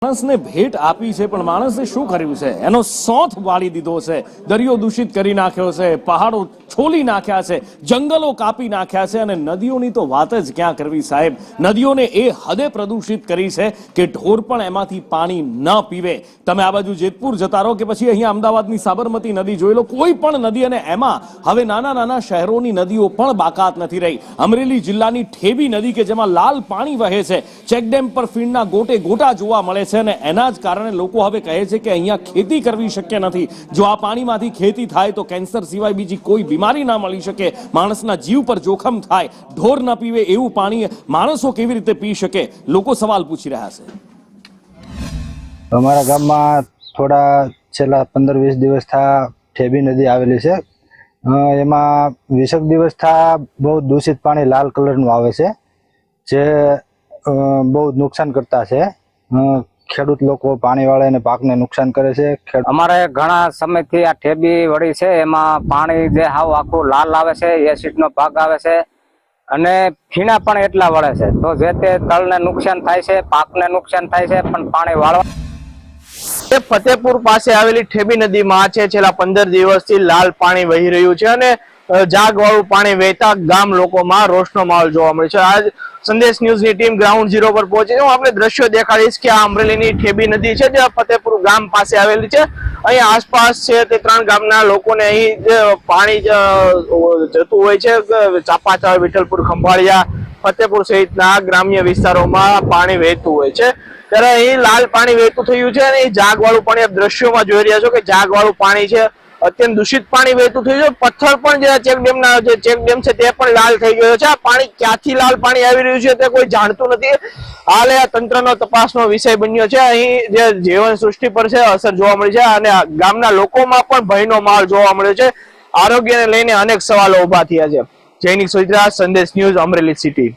માણસને ભેટ આપી છે પણ માણસે શું કર્યું છે એનો સોથ વાળી દીધો છે, દરિયો દૂષિત કરી નાખ્યો છે, પહાડો છોલી નાખ્યા છે, જંગલો કાપી નાખ્યા છે અને નદીઓની તો વાત જ ક્યાં કરવી સાહેબ. નદીઓને એ હદે પ્રદૂષિત કરી છે કે ઢોર પણ એમાંથી પાણી ન પીવે. તમે આ બાજુ જેતપુર જતા રહો કે પછી અહીંયા અમદાવાદની સાબરમતી નદી જોઈ લો, કોઈ પણ નદી, અને એમાં હવે નાના નાના શહેરોની નદીઓ પણ બાકાત નથી રહી. અમરેલી જિલ્લાની ઠેબી નદી કે જેમાં લાલ પાણી વહે છે, ચેકડેમ પર ફીણના ગોટે ગોટા જોવા મળે છે અને એના જ કારણે લોકો હવે કહે છે કે અહીંયા ખેતી કરવી શક્ય નથી. જો આ પાણીમાંથી ખેતી થાય તો કેન્સર સિવાય બીજી કોઈ બીમારી ના મળી શકે, માણસના જીવ પર જોખમ થાય. ઢોર ન પીવે એવું પાણી માણસો કેવી રીતે પી શકે? લોકો સવાલ પૂછી રહ્યા છે. અમારા ગામમાં થોડા છેલ્લા 15-20 દિવસથી ઠેબી નદી આવેલી છે. એમાં 20 દિવસથી બહુ દૂષિત પાણી લાલ કલરનું આવે છે, જે બહુ નુકસાન કરતા છે. ખેડૂત લોકો પાણીવાળાને પાકને નુકસાન કરે છે. અમારે ઘણા સમયથી આ ઠેબી વળી છે, એમાં પાણી જે હાવ આખું લાલ આવે છે, એસિડનો ભાગ આવે છે અને ફીણા પણ એટલા વળે છે. તો જે તે તળને નુકસાન થાય છે, પાકને નુકસાન થાય છે, પણ પાણી વાળવા ફતેપુર પાસે આવેલી ઠેબી નદીમાં છે છેલ્લા 15 દિવસથી લાલ પાણી વહી રહ્યું છે અને જાગવાળું પાણી વહેતા ગામ લોકોમાં રોષનો માહોલ જોવા મળે છે. આજ સંદેશ ન્યૂઝની ટીમ ગ્રાઉન્ડ ઝીરો પર પહોંચી છે. હું આપણે દ્રશ્યો દેખાડીશ કે આ અમરેલીની ઠેબી નદી છે જે ફતેપુર ગામ પાસે આવેલી છે. અહીં આસપાસ છે તે 3 ગામના લોકોને અહીં પાણી જતું હોય છે. ચાપાચાળ, વિઠ્ઠલપુર, ખંભાળિયા, ફતેપુર સહિતના ગ્રામ્ય વિસ્તારોમાં પાણી વહેતું હોય છે. ત્યારે અહીં લાલ પાણી વહેતું થયું છે અને જાગવાળું પાણી આપ દ્રશ્યોમાં જોઈ રહ્યા છો કે જાગવાળું પાણી છે, અત્યંત દૂષિત પાણી વહેતું થયું છે. પથ્થર પણ જે ચેકડેમના જે ચેકડેમ છે તે પણ લાલ થઈ ગયો છે. આ પાણી ક્યાંથી લાલ પાણી આવી રહ્યું છે તે કોઈ જાણતું નથી. હાલ આ તંત્રનો તપાસનો વિષય બન્યો છે. અહીં જે જીવન સૃષ્ટિ પર છે અસર જોવા મળી છે અને ગામના લોકોમાં પણ ભયનો માહોલ જોવા મળ્યો છે. આરોગ્યને લઈને અનેક સવાલો ઉભા થયા છે. જૈનિક સોઈત્રા, સંદેશ ન્યૂઝ, અમરેલી સિટી.